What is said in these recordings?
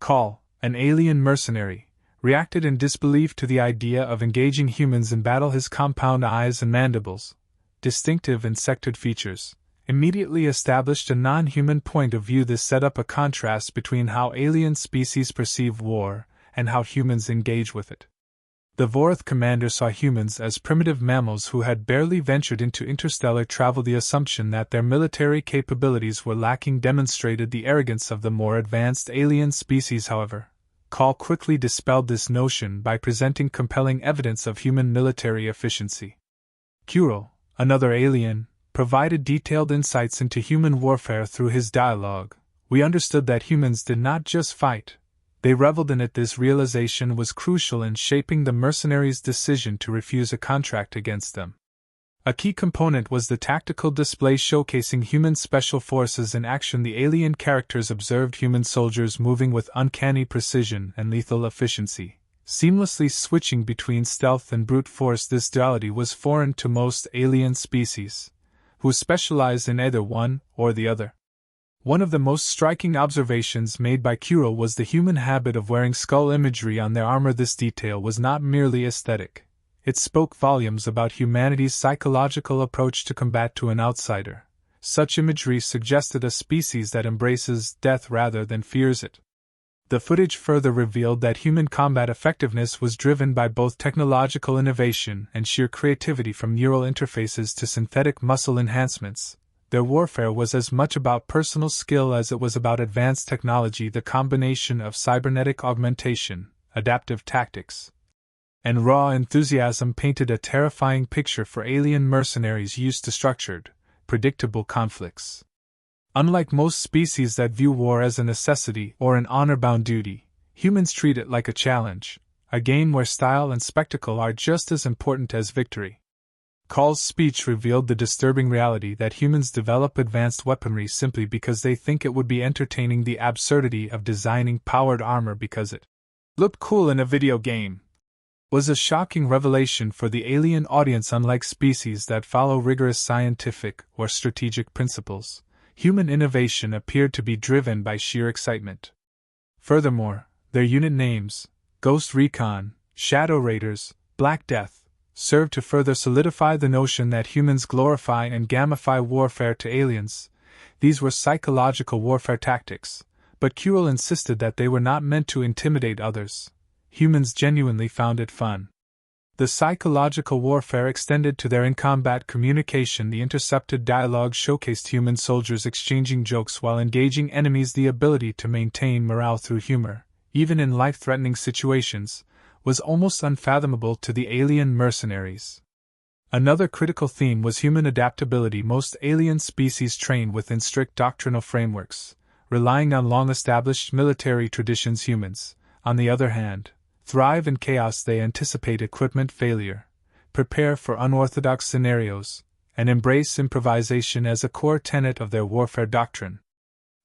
Call, an alien mercenary, reacted in disbelief to the idea of engaging humans in battle. His compound eyes and mandibles, distinctive and sectored features, immediately established a non-human point of view. This set up a contrast between how alien species perceive war and how humans engage with it. The Vorith commander saw humans as primitive mammals who had barely ventured into interstellar travel. The assumption that their military capabilities were lacking demonstrated the arrogance of the more advanced alien species. However, Call quickly dispelled this notion by presenting compelling evidence of human military efficiency. Kuril, another alien, provided detailed insights into human warfare through his dialogue. We understood that humans did not just fight, they reveled in it. This realization was crucial in shaping the mercenaries' decision to refuse a contract against them. A key component was the tactical display showcasing human special forces in action. The alien characters observed human soldiers moving with uncanny precision and lethal efficiency, seamlessly switching between stealth and brute force. This duality was foreign to most alien species, who specialized in either one or the other. One of the most striking observations made by Kuril was the human habit of wearing skull imagery on their armor. This detail was not merely aesthetic, it spoke volumes about humanity's psychological approach to combat. To an outsider, such imagery suggested a species that embraces death rather than fears it. The footage further revealed that human combat effectiveness was driven by both technological innovation and sheer creativity. From neural interfaces to synthetic muscle enhancements, their warfare was as much about personal skill as it was about advanced technology. The combination of cybernetic augmentation, adaptive tactics, and raw enthusiasm painted a terrifying picture for alien mercenaries used to structured, predictable conflicts. Unlike most species that view war as a necessity or an honor-bound duty, humans treat it like a challenge, a game where style and spectacle are just as important as victory. Call's speech revealed the disturbing reality that humans develop advanced weaponry simply because they think it would be entertaining. The absurdity of designing powered armor because it looked cool in a video game was a shocking revelation for the alien audience. Unlike species that follow rigorous scientific or strategic principles, human innovation appeared to be driven by sheer excitement. Furthermore, their unit names, Ghost Recon, Shadow Raiders, Black Death, served to further solidify the notion that humans glorify and gamify warfare to aliens. These were psychological warfare tactics, but Kuril insisted that they were not meant to intimidate others. Humans genuinely found it fun. The psychological warfare extended to their in-combat communication. The intercepted dialogue showcased human soldiers exchanging jokes while engaging enemies. The ability to maintain morale through humor, even in life-threatening situations, was almost unfathomable to the alien mercenaries. Another critical theme was human adaptability. Most alien species train within strict doctrinal frameworks, relying on long-established military traditions. Humans, on the other hand, thrive in chaos. They anticipate equipment failure, prepare for unorthodox scenarios, and embrace improvisation as a core tenet of their warfare doctrine.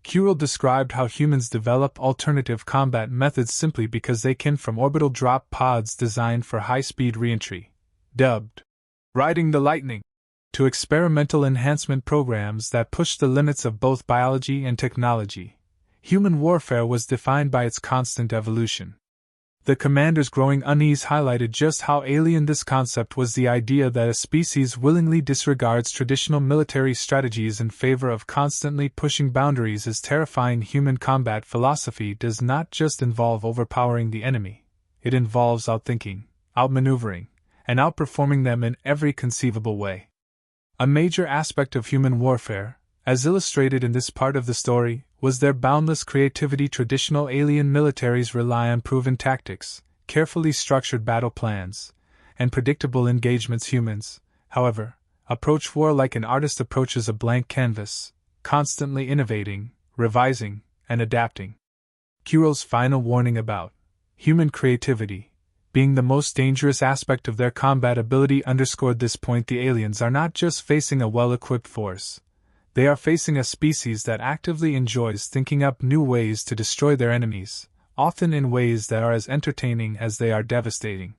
Kuril described how humans develop alternative combat methods simply because they can, from orbital drop pods designed for high-speed reentry, dubbed riding the lightning, to experimental enhancement programs that push the limits of both biology and technology. Human warfare was defined by its constant evolution. The commander's growing unease highlighted just how alien this concept was. The idea that a species willingly disregards traditional military strategies in favor of constantly pushing boundaries is terrifying. Human combat philosophy does not just involve overpowering the enemy, it involves outthinking, outmaneuvering, and outperforming them in every conceivable way. A major aspect of human warfare, as illustrated in this part of the story, was their boundless creativity. Traditional alien militaries rely on proven tactics, carefully structured battle plans, and predictable engagements. Humans, however, approach war like an artist approaches a blank canvas, constantly innovating, revising, and adapting. Kuril's final warning about human creativity being the most dangerous aspect of their combat ability underscored this point. The aliens are not just facing a well-equipped force. They are facing a species that actively enjoys thinking up new ways to destroy their enemies, often in ways that are as entertaining as they are devastating.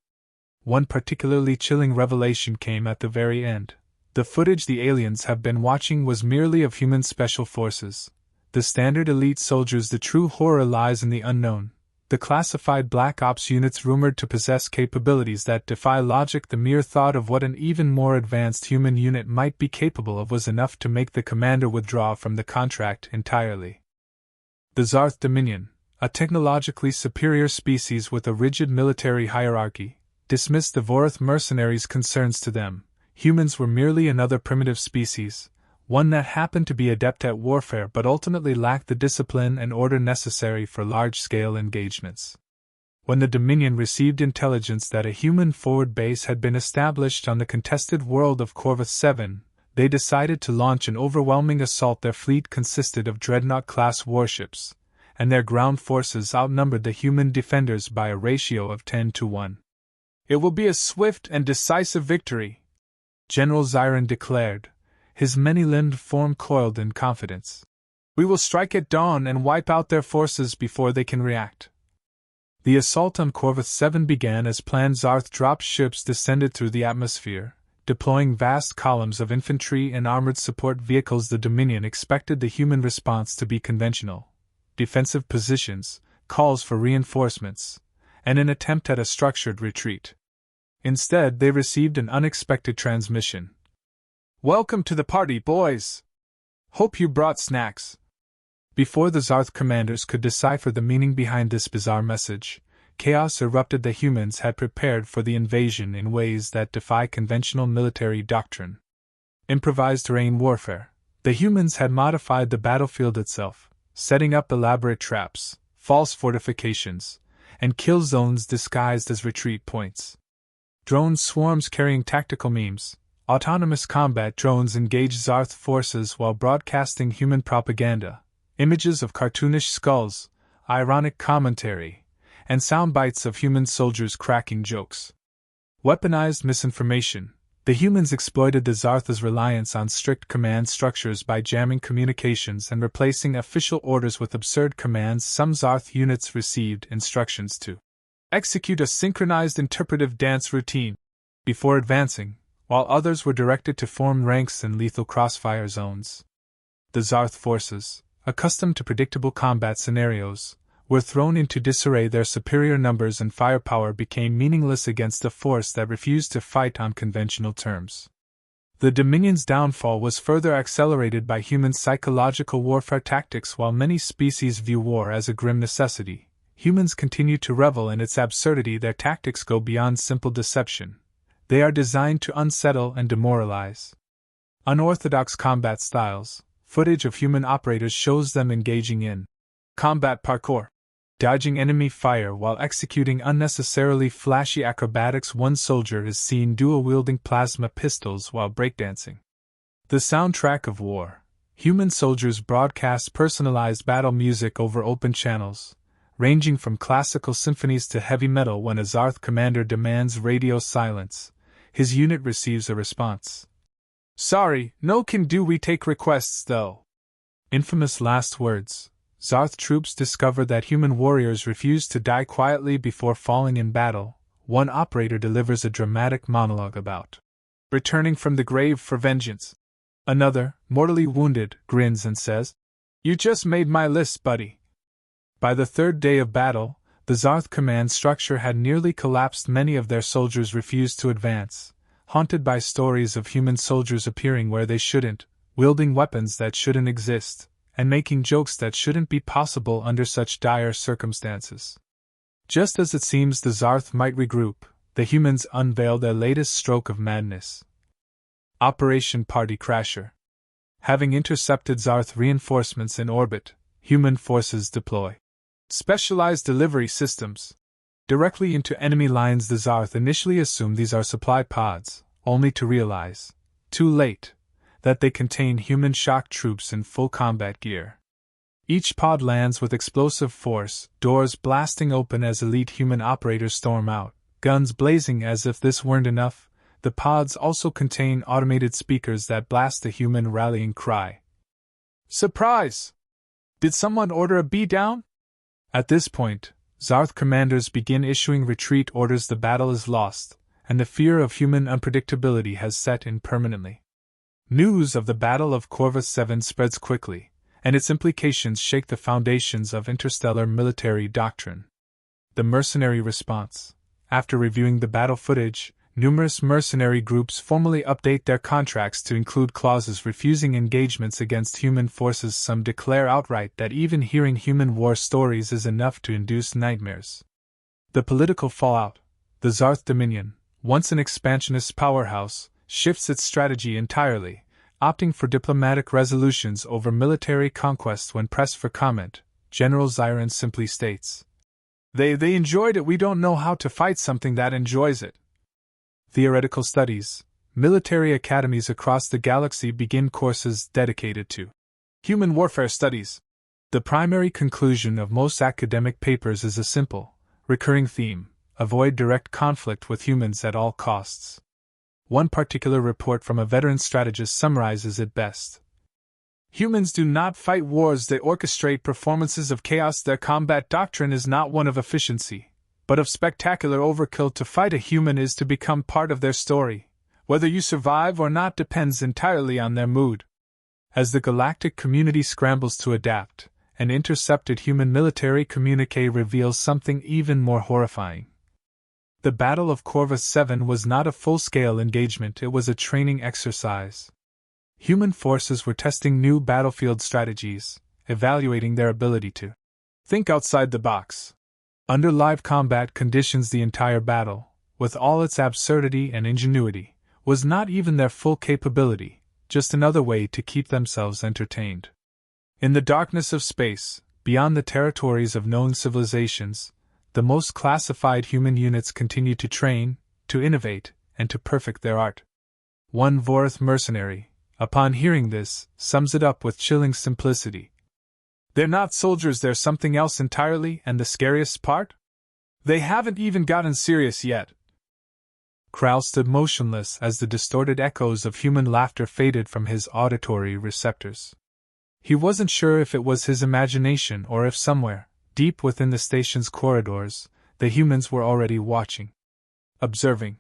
One particularly chilling revelation came at the very end. The footage the aliens have been watching was merely of human special forces, the standard elite soldiers. The true horror lies in the unknown. the classified Black Ops units rumored to possess capabilities that defy logic. The mere thought of what an even more advanced human unit might be capable of was enough to make the commander withdraw from the contract entirely. The Zarth Dominion, a technologically superior species with a rigid military hierarchy, dismissed the Vorith mercenaries' concerns to them. Humans were merely another primitive species, one that happened to be adept at warfare but ultimately lacked the discipline and order necessary for large-scale engagements. When the Dominion received intelligence that a human forward base had been established on the contested world of Corvus 7, they decided to launch an overwhelming assault. Their fleet consisted of Dreadnought-class warships, and their ground forces outnumbered the human defenders by a ratio of 10 to 1. "It will be a swift and decisive victory," General Zyron declared, his many-limbed form coiled in confidence. "We will strike at dawn and wipe out their forces before they can react." The assault on Corvus 7 began as planned. Zarth drop ships descended through the atmosphere, deploying vast columns of infantry and armored support vehicles. The Dominion expected the human response to be conventional: defensive positions, calls for reinforcements, and an attempt at a structured retreat. Instead, they received an unexpected transmission. "Welcome to the party, boys! Hope you brought snacks." Before the Zarth commanders could decipher the meaning behind this bizarre message, chaos erupted. The humans had prepared for the invasion in ways that defy conventional military doctrine. Improvised terrain warfare. The humans had modified the battlefield itself, setting up elaborate traps, false fortifications, and kill zones disguised as retreat points. Drone swarms carrying tactical memes. Autonomous combat drones engaged Zarth forces while broadcasting human propaganda, images of cartoonish skulls, ironic commentary, and sound bites of human soldiers cracking jokes. Weaponized misinformation. The humans exploited the Zarth's reliance on strict command structures by jamming communications and replacing official orders with absurd commands. Some Zarth units received instructions to execute a synchronized interpretive dance routine before advancing, while others were directed to form ranks in lethal crossfire zones. The Zarth forces, accustomed to predictable combat scenarios, were thrown into disarray. Their superior numbers and firepower became meaningless against a force that refused to fight on conventional terms. The Dominion's downfall was further accelerated by human psychological warfare tactics. While many species view war as a grim necessity, humans continue to revel in its absurdity. Their tactics go beyond simple deception. They are designed to unsettle and demoralize. Unorthodox combat styles. Footage of human operators shows them engaging in combat parkour, dodging enemy fire while executing unnecessarily flashy acrobatics. One soldier is seen dual-wielding plasma pistols while breakdancing. The soundtrack of war. Human soldiers broadcast personalized battle music over open channels, ranging from classical symphonies to heavy metal. When a Zarth commander demands radio silence, his unit receives a response: "Sorry, no can do, we take requests though." Infamous last words. Zarth troops discover that human warriors refuse to die quietly before falling in battle. One operator delivers a dramatic monologue about returning from the grave for vengeance. Another, mortally wounded, grins and says, "You just made my list, buddy." By the third day of battle, the Zarth command structure had nearly collapsed. Many of their soldiers refused to advance, haunted by stories of human soldiers appearing where they shouldn't, wielding weapons that shouldn't exist, and making jokes that shouldn't be possible under such dire circumstances. Just as it seems the Zarth might regroup, the humans unveil their latest stroke of madness. Operation Party Crasher. Having intercepted Zarth reinforcements in orbit, human forces deploy specialized delivery systems directly into enemy lines. The Zarth initially assume these are supply pods, only to realize, too late, that they contain human shock troops in full combat gear. Each pod lands with explosive force, doors blasting open as elite human operators storm out, guns blazing. As if this weren't enough, the pods also contain automated speakers that blast a human rallying cry: "Surprise! Did someone order a beatdown?" At this point, Zarth commanders begin issuing retreat orders. The battle is lost, and the fear of human unpredictability has set in permanently. News of the Battle of Corvus 7 spreads quickly, and its implications shake the foundations of interstellar military doctrine. The mercenary response. After reviewing the battle footage, numerous mercenary groups formally update their contracts to include clauses refusing engagements against human forces. Some declare outright that even hearing human war stories is enough to induce nightmares. The political fallout. The Zarth Dominion, once an expansionist powerhouse, shifts its strategy entirely, opting for diplomatic resolutions over military conquests. When pressed for comment, General Zyron simply states, They enjoyed it. We don't know how to fight something that enjoys it. Theoretical studies. Military academies across the galaxy begin courses dedicated to human warfare studies. The primary conclusion of most academic papers is a simple, recurring theme: avoid direct conflict with humans at all costs. One particular report from a veteran strategist summarizes it best. Humans do not fight wars, they orchestrate performances of chaos. Their combat doctrine is not one of efficiency, but of spectacular overkill. To fight a human is to become part of their story. Whether you survive or not depends entirely on their mood. As the galactic community scrambles to adapt, an intercepted human military communique reveals something even more horrifying. The Battle of Corvus 7 was not a full-scale engagement, it was a training exercise. Human forces were testing new battlefield strategies, evaluating their ability to think outside the box. Under live combat conditions, the entire battle, with all its absurdity and ingenuity, was not even their full capability, just another way to keep themselves entertained. In the darkness of space, beyond the territories of known civilizations, the most classified human units continue to train, to innovate, and to perfect their art. One Vorith mercenary, upon hearing this, sums it up with chilling simplicity. They're not soldiers, they're something else entirely, and the scariest part? They haven't even gotten serious yet. Kral stood motionless as the distorted echoes of human laughter faded from his auditory receptors. He wasn't sure if it was his imagination or if somewhere, deep within the station's corridors, the humans were already watching, observing,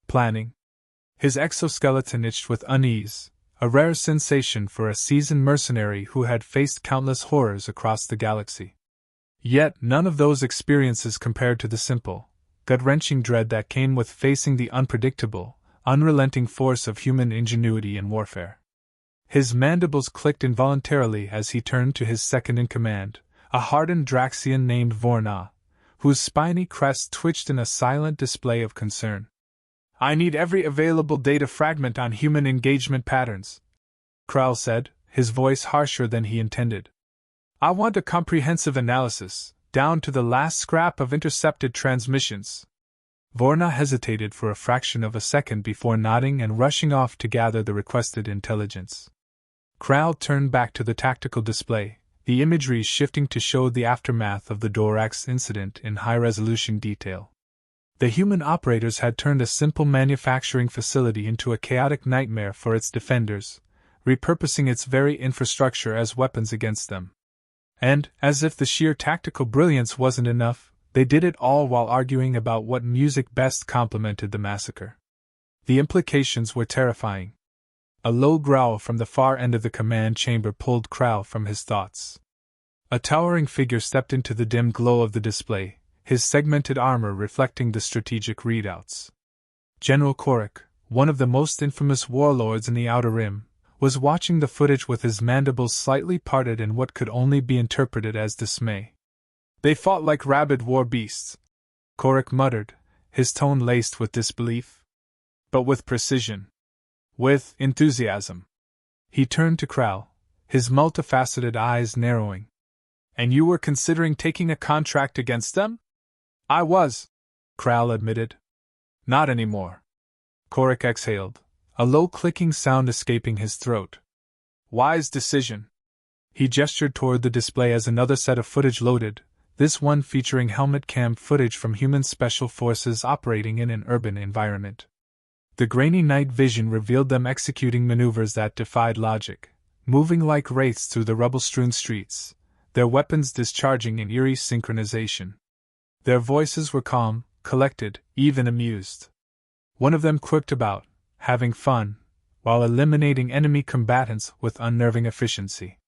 planning. His exoskeleton itched with unease, a rare sensation for a seasoned mercenary who had faced countless horrors across the galaxy. Yet none of those experiences compared to the simple, gut-wrenching dread that came with facing the unpredictable, unrelenting force of human ingenuity in warfare. His mandibles clicked involuntarily as he turned to his second-in-command, a hardened Draxian named Vorna, whose spiny crest twitched in a silent display of concern. I need every available data fragment on human engagement patterns, Kral said, his voice harsher than he intended. I want a comprehensive analysis, down to the last scrap of intercepted transmissions. Vorna hesitated for a fraction of a second before nodding and rushing off to gather the requested intelligence. Kral turned back to the tactical display, the imagery shifting to show the aftermath of the Dorax incident in high-resolution detail. The human operators had turned a simple manufacturing facility into a chaotic nightmare for its defenders, repurposing its very infrastructure as weapons against them. And, as if the sheer tactical brilliance wasn't enough, they did it all while arguing about what music best complemented the massacre. The implications were terrifying. A low growl from the far end of the command chamber pulled Kral from his thoughts. A towering figure stepped into the dim glow of the display, his segmented armor reflecting the strategic readouts. General Korik, one of the most infamous warlords in the Outer Rim, was watching the footage with his mandibles slightly parted in what could only be interpreted as dismay. They fought like rabid war beasts, Korik muttered, his tone laced with disbelief. But with precision. With enthusiasm. He turned to Kral, his multifaceted eyes narrowing. And you were considering taking a contract against them? I was, Kral admitted. Not anymore. Korik exhaled, a low clicking sound escaping his throat. Wise decision. He gestured toward the display as another set of footage loaded, this one featuring helmet cam footage from human special forces operating in an urban environment. The grainy night vision revealed them executing maneuvers that defied logic, moving like wraiths through the rubble-strewn streets, their weapons discharging in eerie synchronization. Their voices were calm, collected, even amused. One of them quipped about having fun, while eliminating enemy combatants with unnerving efficiency.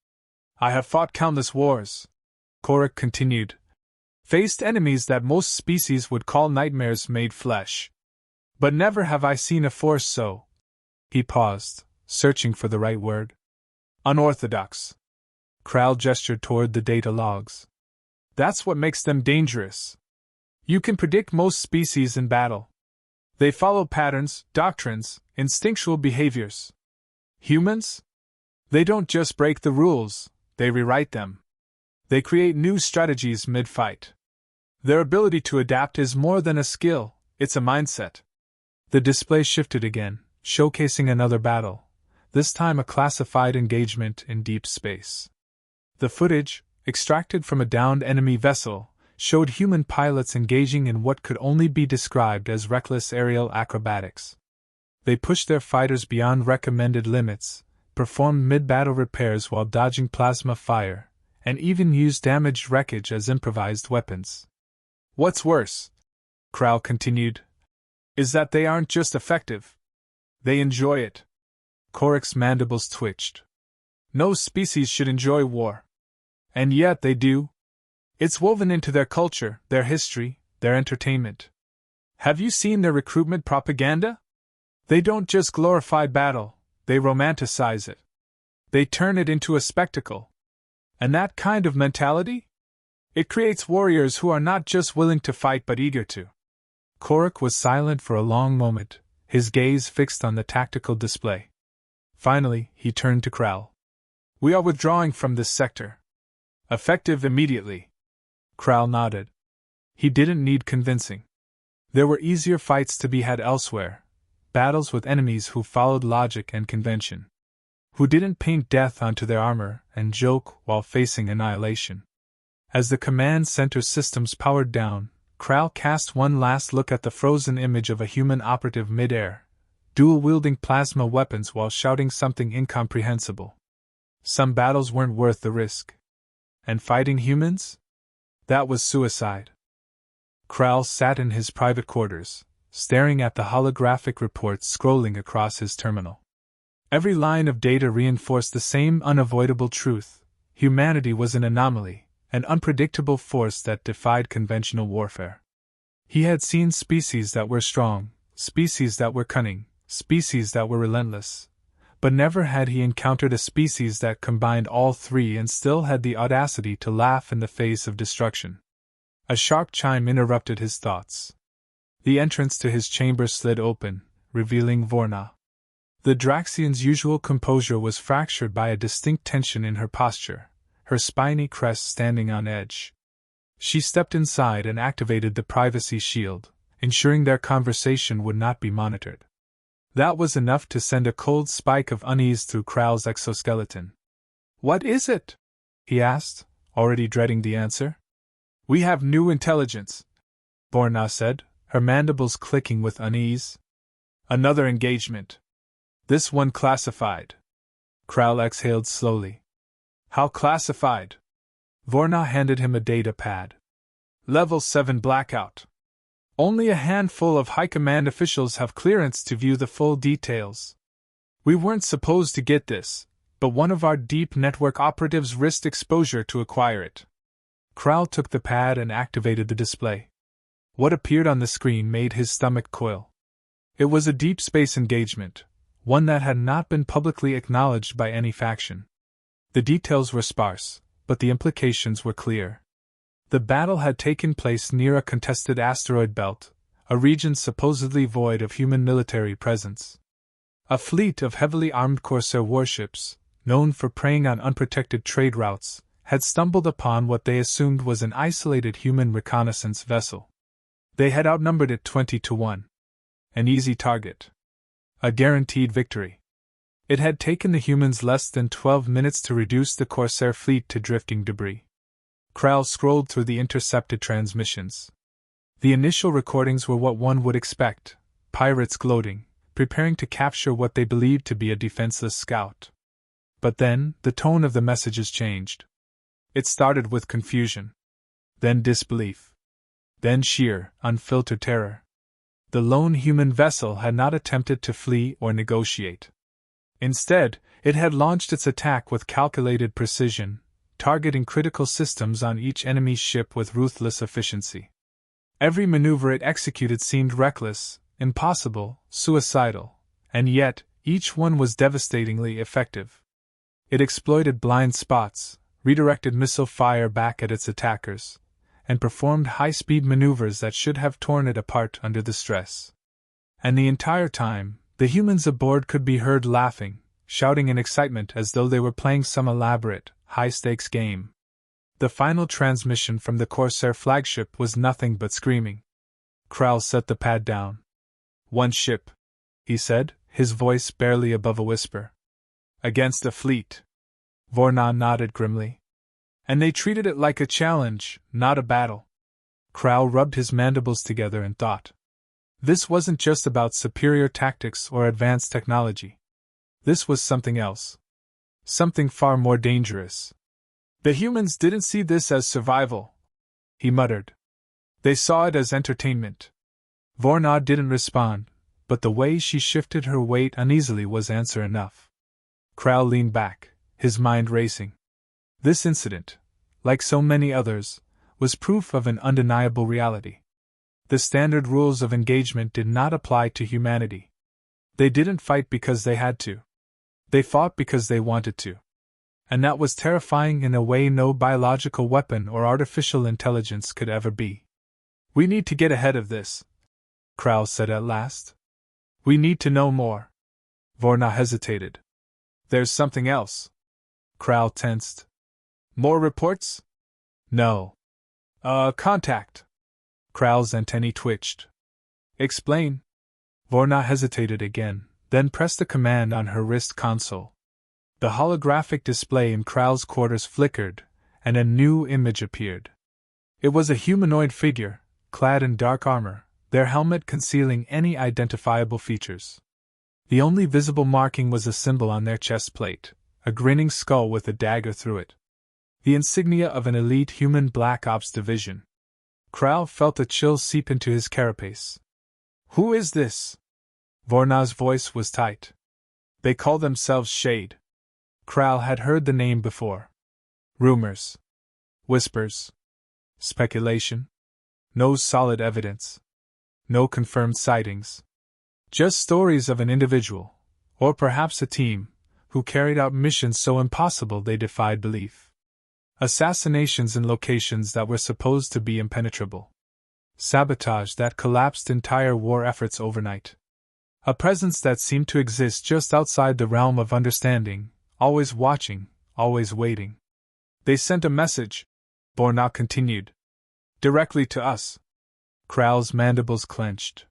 I have fought countless wars, Korik continued, Faced enemies that most species would call nightmares made flesh. But never have I seen a force so. He paused, searching for the right word. Unorthodox. Kral gestured toward the data logs. That's what makes them dangerous. You can predict most species in battle. They follow patterns, doctrines, instinctual behaviors. Humans? They don't just break the rules, they rewrite them. They create new strategies mid-fight. Their ability to adapt is more than a skill, it's a mindset. The display shifted again, showcasing another battle, this time a classified engagement in deep space. The footage, extracted from a downed enemy vessel, showed human pilots engaging in what could only be described as reckless aerial acrobatics. They pushed their fighters beyond recommended limits, performed mid-battle repairs while dodging plasma fire, and even used damaged wreckage as improvised weapons. What's worse, Kral continued, is that they aren't just effective. They enjoy it. Korik's mandibles twitched. No species should enjoy war. And yet they do. It's woven into their culture, their history, their entertainment. Have you seen their recruitment propaganda? They don't just glorify battle, they romanticize it. They turn it into a spectacle. And that kind of mentality? It creates warriors who are not just willing to fight but eager to. Korik was silent for a long moment, his gaze fixed on the tactical display. Finally, he turned to Kral. We are withdrawing from this sector. Effective immediately. Kral nodded. He didn't need convincing. There were easier fights to be had elsewhere, battles with enemies who followed logic and convention, who didn't paint death onto their armor and joke while facing annihilation. As the command center systems powered down, Kral cast one last look at the frozen image of a human operative mid-air, dual-wielding plasma weapons while shouting something incomprehensible. Some battles weren't worth the risk. And fighting humans? That was suicide. Kral sat in his private quarters, staring at the holographic reports scrolling across his terminal. Every line of data reinforced the same unavoidable truth: humanity was an anomaly, an unpredictable force that defied conventional warfare. He had seen species that were strong, species that were cunning, species that were relentless, but never had he encountered a species that combined all three and still had the audacity to laugh in the face of destruction. A sharp chime interrupted his thoughts. The entrance to his chamber slid open, revealing Vorna. The Draxian's usual composure was fractured by a distinct tension in her posture, her spiny crest standing on edge. She stepped inside and activated the privacy shield, ensuring their conversation would not be monitored. That was enough to send a cold spike of unease through Kral's exoskeleton. What is it? He asked, already dreading the answer. We have new intelligence, Vorna said, her mandibles clicking with unease. Another engagement. This one classified. Kral exhaled slowly. How classified? Vorna handed him a data pad. Level 7 blackout. Only a handful of high command officials have clearance to view the full details. We weren't supposed to get this, but one of our deep network operatives risked exposure to acquire it. Kral took the pad and activated the display. What appeared on the screen made his stomach coil. It was a deep space engagement, one that had not been publicly acknowledged by any faction. The details were sparse, but the implications were clear. The battle had taken place near a contested asteroid belt, a region supposedly void of human military presence. A fleet of heavily armed corsair warships, known for preying on unprotected trade routes, had stumbled upon what they assumed was an isolated human reconnaissance vessel. They had outnumbered it 20-1. An easy target. A guaranteed victory. It had taken the humans less than 12 minutes to reduce the corsair fleet to drifting debris. Kral scrolled through the intercepted transmissions. The initial recordings were what one would expect, pirates gloating, preparing to capture what they believed to be a defenseless scout. But then, the tone of the messages changed. It started with confusion. Then disbelief. Then sheer, unfiltered terror. The lone human vessel had not attempted to flee or negotiate. Instead, it had launched its attack with calculated precision, targeting critical systems on each enemy's ship with ruthless efficiency. Every maneuver it executed seemed reckless, impossible, suicidal, and yet, each one was devastatingly effective. It exploited blind spots, redirected missile fire back at its attackers, and performed high-speed maneuvers that should have torn it apart under the stress. And the entire time, the humans aboard could be heard laughing, shouting in excitement as though they were playing some elaborate, high-stakes game. The final transmission from the Corsair flagship was nothing but screaming. Krall set the pad down. "One ship," he said, his voice barely above a whisper. "Against a fleet." Vorna nodded grimly. "And they treated it like a challenge, not a battle." Krall rubbed his mandibles together and thought. This wasn't just about superior tactics or advanced technology. This was something else. Something far more dangerous. "The humans didn't see this as survival," he muttered. "They saw it as entertainment." Vorna didn't respond, but the way she shifted her weight uneasily was answer enough. Krall leaned back, his mind racing. This incident, like so many others, was proof of an undeniable reality. The standard rules of engagement did not apply to humanity. They didn't fight because they had to. They fought because they wanted to. And that was terrifying in a way no biological weapon or artificial intelligence could ever be. "We need to get ahead of this," Krall said at last. "We need to know more." Vorna hesitated. "There's something else." Krall tensed. "More reports?" "No. Contact." Krall's antennae twitched. "Explain." Vorna hesitated again, then pressed a command on her wrist console. The holographic display in Krall's quarters flickered, and a new image appeared. It was a humanoid figure, clad in dark armor, their helmet concealing any identifiable features. The only visible marking was a symbol on their chest plate, a grinning skull with a dagger through it. The insignia of an elite human Black Ops division. Krall felt a chill seep into his carapace. "Who is this?" Vorna's voice was tight. "They call themselves Shade." Krall had heard the name before. Rumors. Whispers. Speculation. No solid evidence. No confirmed sightings. Just stories of an individual, or perhaps a team, who carried out missions so impossible they defied belief. Assassinations in locations that were supposed to be impenetrable. Sabotage that collapsed entire war efforts overnight. A presence that seemed to exist just outside the realm of understanding, always watching, always waiting. "They sent a message," Vorna continued. "Directly to us." Krall's mandibles clenched.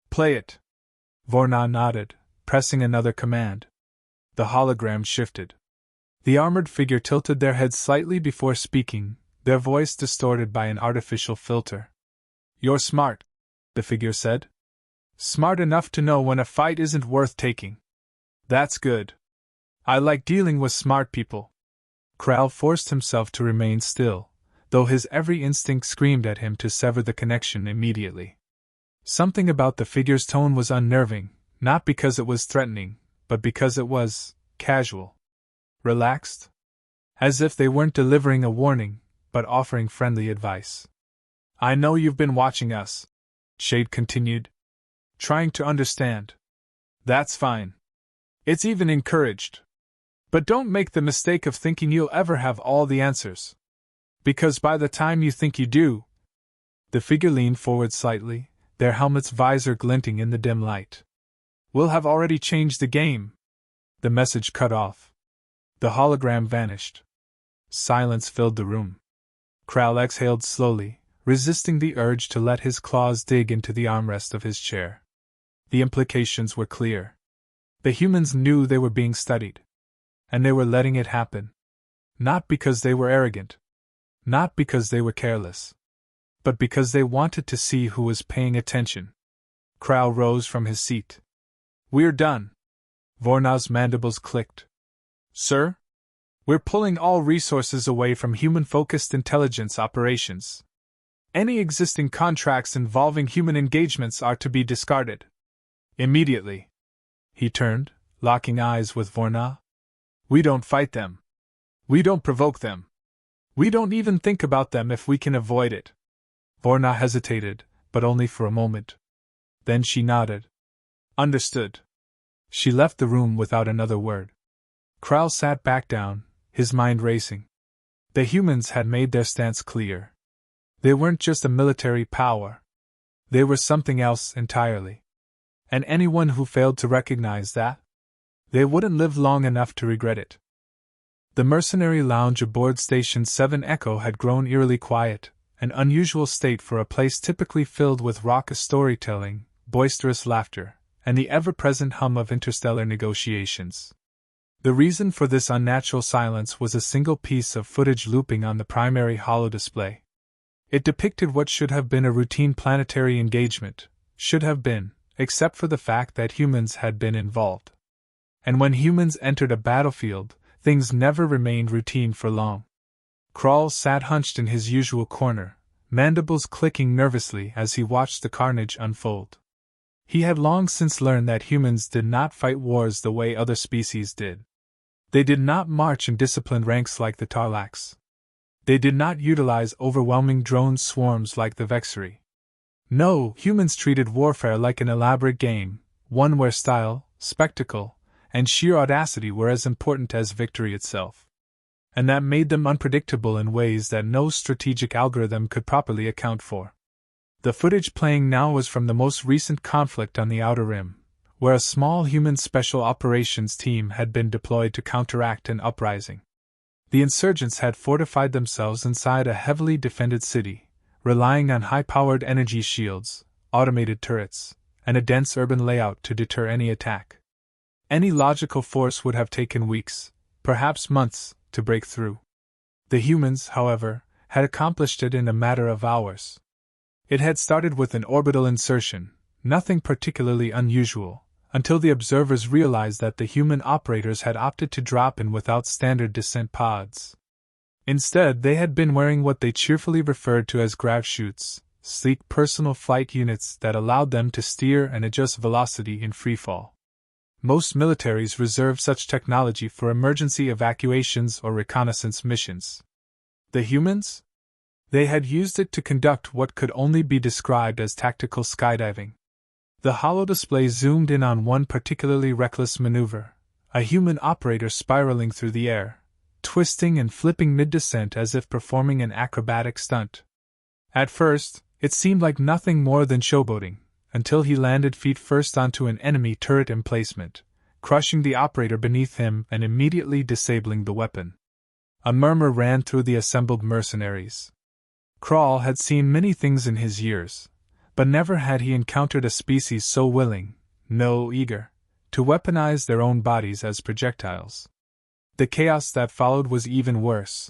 "Play it." Vorna nodded, pressing another command. The hologram shifted. The armored figure tilted their heads slightly before speaking, their voice distorted by an artificial filter. "You're smart," the figure said. "Smart enough to know when a fight isn't worth taking. That's good. I like dealing with smart people." Krall forced himself to remain still, though his every instinct screamed at him to sever the connection immediately. Something about the figure's tone was unnerving, not because it was threatening, but because it was casual. Relaxed. As if they weren't delivering a warning, but offering friendly advice. "I know you've been watching us," Shade continued. "Trying to understand. That's fine. It's even encouraged. But don't make the mistake of thinking you'll ever have all the answers. Because by the time you think you do..." The figure leaned forward slightly, their helmet's visor glinting in the dim light. "We'll have already changed the game." The message cut off. The hologram vanished. Silence filled the room. Krall exhaled slowly, resisting the urge to let his claws dig into the armrest of his chair. The implications were clear. The humans knew they were being studied. And they were letting it happen. Not because they were arrogant. Not because they were careless. But because they wanted to see who was paying attention. Krall rose from his seat. "We're done." Vorna's mandibles clicked. "Sir? We're pulling all resources away from human-focused intelligence operations. Any existing contracts involving human engagements are to be discarded. Immediately." He turned, locking eyes with Vorna. "We don't fight them. We don't provoke them. We don't even think about them if we can avoid it. Vorna hesitated, but only for a moment. Then she nodded. Understood. She left the room without another word. Krall sat back down, his mind racing. The humans had made their stance clear. They weren't just a military power. They were something else entirely. And anyone who failed to recognize that, they wouldn't live long enough to regret it. The mercenary lounge aboard Station 7 Echo had grown eerily quiet, an unusual state for a place typically filled with raucous storytelling, boisterous laughter, and the ever-present hum of interstellar negotiations. The reason for this unnatural silence was a single piece of footage looping on the primary holodisplay. It depicted what should have been a routine planetary engagement, should have been, except for the fact that humans had been involved. And when humans entered a battlefield, things never remained routine for long. Krall sat hunched in his usual corner, mandibles clicking nervously as he watched the carnage unfold. He had long since learned that humans did not fight wars the way other species did. They did not march in disciplined ranks like the Tarlax. They did not utilize overwhelming drone swarms like the Vexari. No, humans treated warfare like an elaborate game, one where style, spectacle, and sheer audacity were as important as victory itself. And that made them unpredictable in ways that no strategic algorithm could properly account for. The footage playing now was from the most recent conflict on the Outer Rim, where a small human special operations team had been deployed to counteract an uprising. The insurgents had fortified themselves inside a heavily defended city, relying on high-powered energy shields, automated turrets, and a dense urban layout to deter any attack. Any logical force would have taken weeks, perhaps months, to break through. The humans, however, had accomplished it in a matter of hours. It had started with an orbital insertion, nothing particularly unusual, until the observers realized that the human operators had opted to drop in without standard descent pods. Instead, they had been wearing what they cheerfully referred to as grav chutes, sleek personal flight units that allowed them to steer and adjust velocity in freefall. Most militaries reserve such technology for emergency evacuations or reconnaissance missions. The humans? They had used it to conduct what could only be described as tactical skydiving. The holodisplay zoomed in on one particularly reckless maneuver, a human operator spiraling through the air, twisting and flipping mid-descent as if performing an acrobatic stunt. At first, it seemed like nothing more than showboating, until he landed feet first onto an enemy turret emplacement, crushing the operator beneath him and immediately disabling the weapon. A murmur ran through the assembled mercenaries. Krall had seen many things in his years, but never had he encountered a species so willing, no eager, to weaponize their own bodies as projectiles. The chaos that followed was even worse.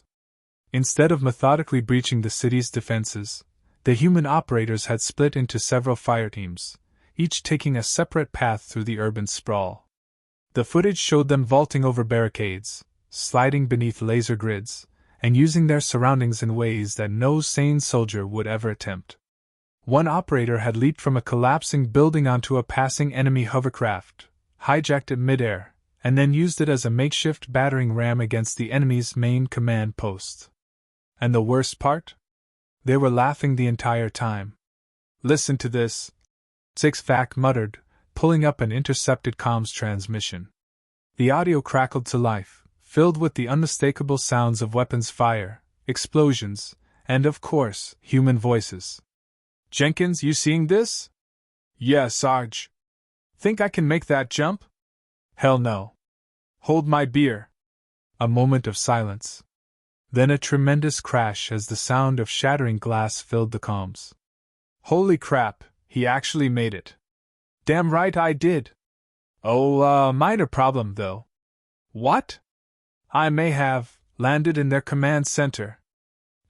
Instead of methodically breaching the city's defenses, the human operators had split into several fireteams, each taking a separate path through the urban sprawl. The footage showed them vaulting over barricades, sliding beneath laser grids, and using their surroundings in ways that no sane soldier would ever attempt. One operator had leaped from a collapsing building onto a passing enemy hovercraft, hijacked it midair, and then used it as a makeshift battering ram against the enemy's main command post. And the worst part? They were laughing the entire time. "Listen to this," Six-Vac muttered, pulling up an intercepted comms transmission. The audio crackled to life, filled with the unmistakable sounds of weapons fire, explosions, and of course, human voices. "Jenkins, you seeing this?" "Yeah, Sarge." "Think I can make that jump?" "Hell no." "Hold my beer." A moment of silence. Then a tremendous crash as the sound of shattering glass filled the comms. "Holy crap, he actually made it." "Damn right I did." "Oh, minor problem, though." "What?" "I may have landed in their command center."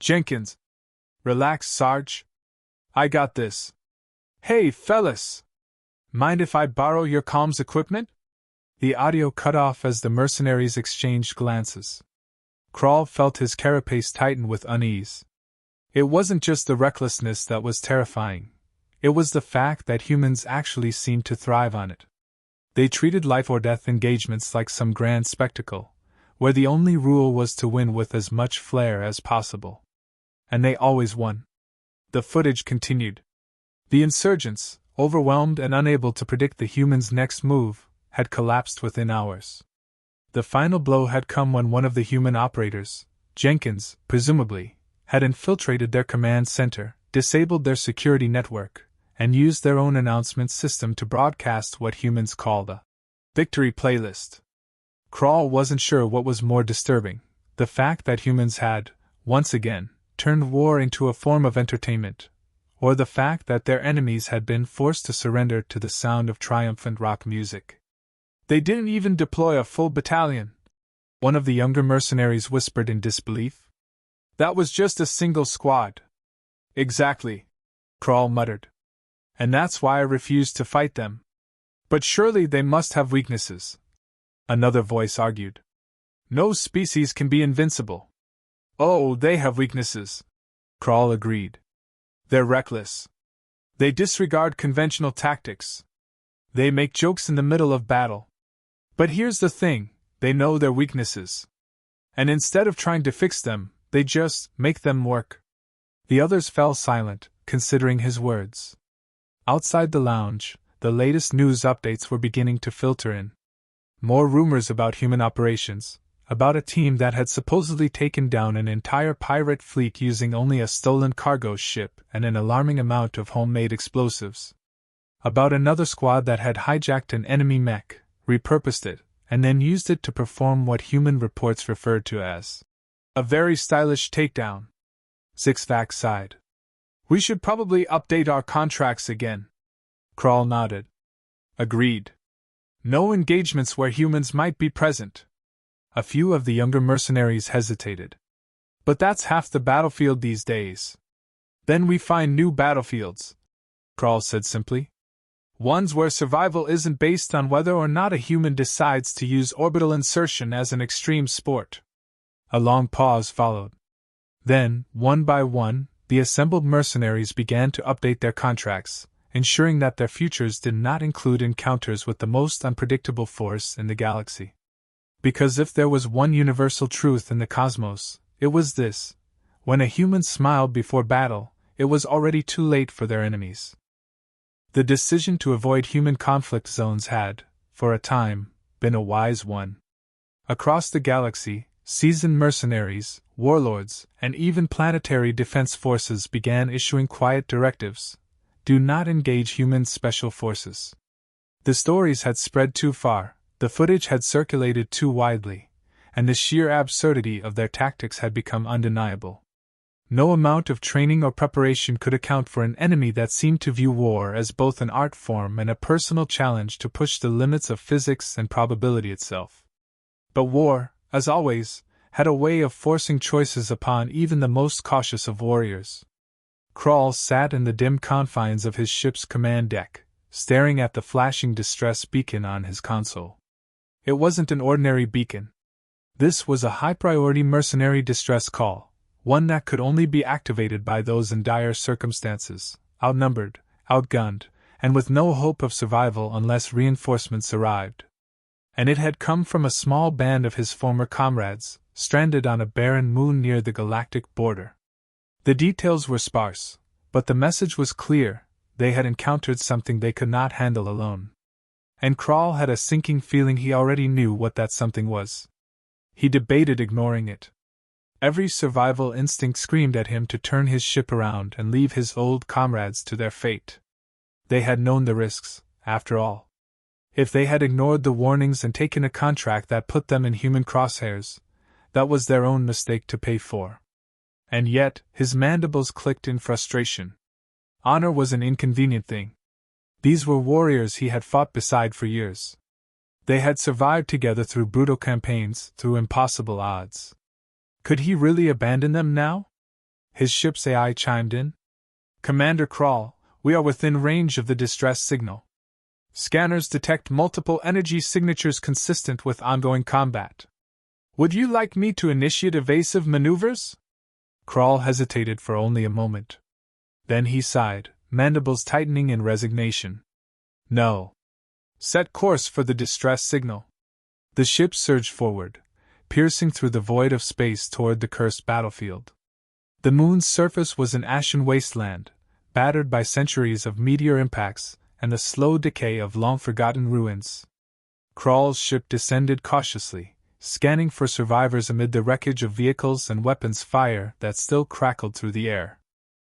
"Jenkins." "Relax, Sarge. I got this." "Hey, fellas! Mind if I borrow your comms equipment?" The audio cut off as the mercenaries exchanged glances. Krall felt his carapace tighten with unease. It wasn't just the recklessness that was terrifying. It was the fact that humans actually seemed to thrive on it. They treated life-or-death engagements like some grand spectacle, where the only rule was to win with as much flair as possible. And they always won. The footage continued. The insurgents, overwhelmed and unable to predict the humans' next move, had collapsed within hours. The final blow had come when one of the human operators, Jenkins, presumably, had infiltrated their command center, disabled their security network, and used their own announcement system to broadcast what humans called a victory playlist. Krall wasn't sure what was more disturbing, the fact that humans had, once again, turned war into a form of entertainment, or the fact that their enemies had been forced to surrender to the sound of triumphant rock music. They didn't even deploy a full battalion, one of the younger mercenaries whispered in disbelief. That was just a single squad. Exactly, Krall muttered. And that's why I refused to fight them. But surely they must have weaknesses, another voice argued. No species can be invincible. Oh, they have weaknesses, Krall agreed. They're reckless. They disregard conventional tactics. They make jokes in the middle of battle. But here's the thing, they know their weaknesses. And instead of trying to fix them, they just make them work. The others fell silent, considering his words. Outside the lounge, the latest news updates were beginning to filter in. More rumors about human operations, about a team that had supposedly taken down an entire pirate fleet using only a stolen cargo ship and an alarming amount of homemade explosives. About another squad that had hijacked an enemy mech, repurposed it, and then used it to perform what human reports referred to as a very stylish takedown. Sixvax sighed. We should probably update our contracts again. Krall nodded. Agreed. No engagements where humans might be present. A few of the younger mercenaries hesitated. But that's half the battlefield these days. Then we find new battlefields, Krall said simply. Ones where survival isn't based on whether or not a human decides to use orbital insertion as an extreme sport. A long pause followed. Then, one by one, the assembled mercenaries began to update their contracts, ensuring that their futures did not include encounters with the most unpredictable force in the galaxy. Because if there was one universal truth in the cosmos, it was this: when a human smiled before battle, it was already too late for their enemies. The decision to avoid human conflict zones had, for a time, been a wise one. Across the galaxy, seasoned mercenaries, warlords, and even planetary defense forces began issuing quiet directives: do not engage human special forces. The stories had spread too far, the footage had circulated too widely, and the sheer absurdity of their tactics had become undeniable. No amount of training or preparation could account for an enemy that seemed to view war as both an art form and a personal challenge to push the limits of physics and probability itself. But war, as always, had a way of forcing choices upon even the most cautious of warriors. Krall sat in the dim confines of his ship's command deck, staring at the flashing distress beacon on his console. It wasn't an ordinary beacon. This was a high-priority mercenary distress call, one that could only be activated by those in dire circumstances, outnumbered, outgunned, and with no hope of survival unless reinforcements arrived. And it had come from a small band of his former comrades, stranded on a barren moon near the galactic border. The details were sparse, but the message was clear: they had encountered something they could not handle alone. And Krall had a sinking feeling he already knew what that something was. He debated ignoring it. Every survival instinct screamed at him to turn his ship around and leave his old comrades to their fate. They had known the risks, after all. If they had ignored the warnings and taken a contract that put them in human crosshairs, that was their own mistake to pay for. And yet, his mandibles clicked in frustration. Honor was an inconvenient thing. These were warriors he had fought beside for years. They had survived together through brutal campaigns, through impossible odds. Could he really abandon them now? His ship's AI chimed in. Commander Krall, we are within range of the distress signal. Scanners detect multiple energy signatures consistent with ongoing combat. Would you like me to initiate evasive maneuvers? Krall hesitated for only a moment. Then he sighed, mandibles tightening in resignation. No. Set course for the distress signal. The ship surged forward, piercing through the void of space toward the cursed battlefield. The moon's surface was an ashen wasteland, battered by centuries of meteor impacts and the slow decay of long-forgotten ruins. Krall's ship descended cautiously, scanning for survivors amid the wreckage of vehicles and weapons fire that still crackled through the air.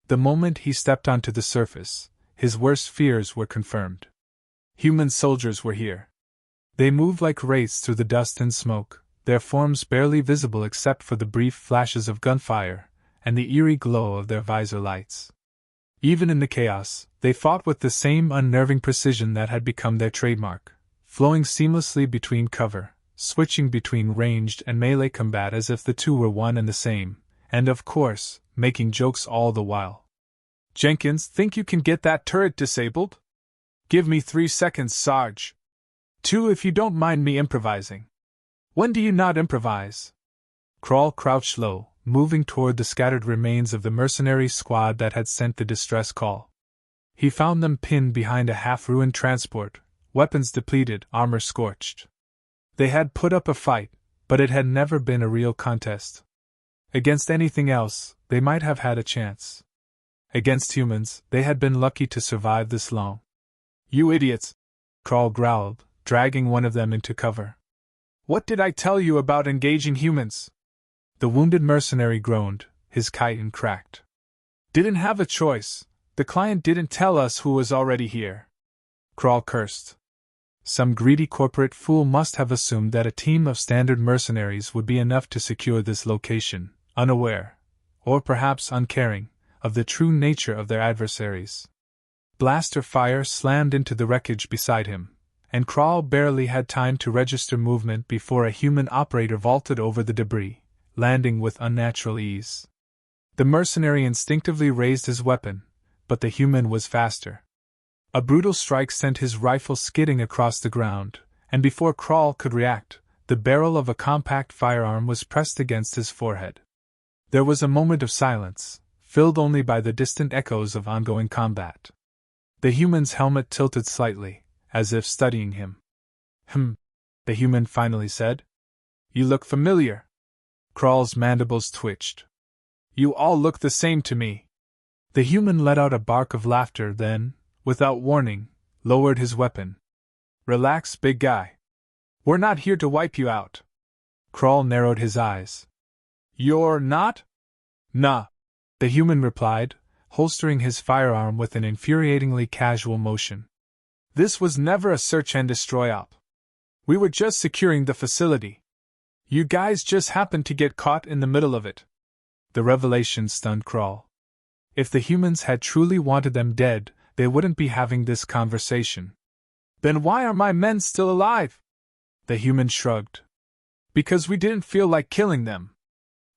The moment he stepped onto the surface, his worst fears were confirmed. Human soldiers were here. They moved like wraiths through the dust and smoke, their forms barely visible except for the brief flashes of gunfire and the eerie glow of their visor lights. Even in the chaos, they fought with the same unnerving precision that had become their trademark, flowing seamlessly between cover, switching between ranged and melee combat as if the two were one and the same, and of course, making jokes all the while. "Jenkins, think you can get that turret disabled? Give me 3 seconds, Sarge. 2 if you don't mind me improvising." "When do you not improvise?" Krall crouched low, moving toward the scattered remains of the mercenary squad that had sent the distress call. He found them pinned behind a half-ruined transport, weapons depleted, armor scorched. They had put up a fight, but it had never been a real contest. Against anything else, they might have had a chance. Against humans, they had been lucky to survive this long. "You idiots!" Krall growled, dragging one of them into cover. "What did I tell you about engaging humans?" The wounded mercenary groaned, his chitin cracked. "Didn't have a choice. The client didn't tell us who was already here." Krall cursed. Some greedy corporate fool must have assumed that a team of standard mercenaries would be enough to secure this location, unaware, or perhaps uncaring, of the true nature of their adversaries. Blaster fire slammed into the wreckage beside him, and Krall barely had time to register movement before a human operator vaulted over the debris, landing with unnatural ease. The mercenary instinctively raised his weapon, but the human was faster. A brutal strike sent his rifle skidding across the ground, and before Krall could react, the barrel of a compact firearm was pressed against his forehead. There was a moment of silence, filled only by the distant echoes of ongoing combat. The human's helmet tilted slightly, as if studying him. The human finally said. "You look familiar." Krall's mandibles twitched. "You all look the same to me." The human let out a bark of laughter, then, without warning, lowered his weapon. "Relax, big guy. We're not here to wipe you out." Krall narrowed his eyes. "You're not?" "Nah," the human replied, holstering his firearm with an infuriatingly casual motion. "This was never a search and destroy op. We were just securing the facility. You guys just happened to get caught in the middle of it." The revelation stunned Krall. If the humans had truly wanted them dead, they wouldn't be having this conversation. "Then why are my men still alive?" The human shrugged. "Because we didn't feel like killing them."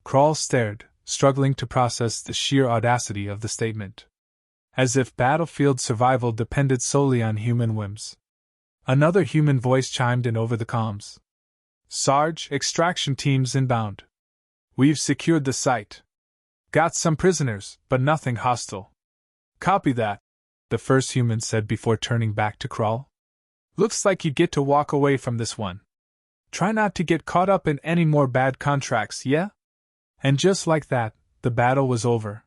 Krall stared, struggling to process the sheer audacity of the statement. As if battlefield survival depended solely on human whims. Another human voice chimed in over the comms. "Sarge, extraction teams inbound. We've secured the site. Got some prisoners, but nothing hostile." "Copy that," the first human said before turning back to Krall. "Looks like you get to walk away from this one. Try not to get caught up in any more bad contracts, yeah?" And just like that, the battle was over.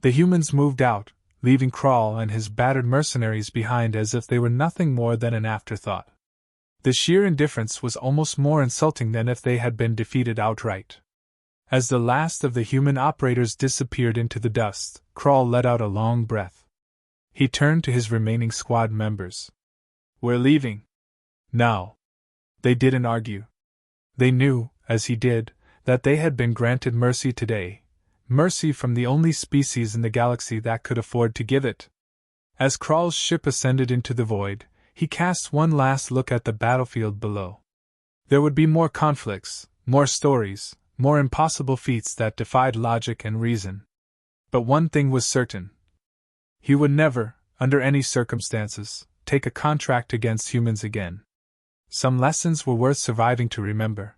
The humans moved out, leaving Krall and his battered mercenaries behind as if they were nothing more than an afterthought. The sheer indifference was almost more insulting than if they had been defeated outright. As the last of the human operators disappeared into the dust, Krall let out a long breath. He turned to his remaining squad members. "We're leaving. Now." They didn't argue. They knew, as he did, that they had been granted mercy today, mercy from the only species in the galaxy that could afford to give it. As Krall's ship ascended into the void, he cast one last look at the battlefield below. There would be more conflicts, more stories, more impossible feats that defied logic and reason. But one thing was certain. He would never, under any circumstances, take a contract against humans again. Some lessons were worth surviving to remember.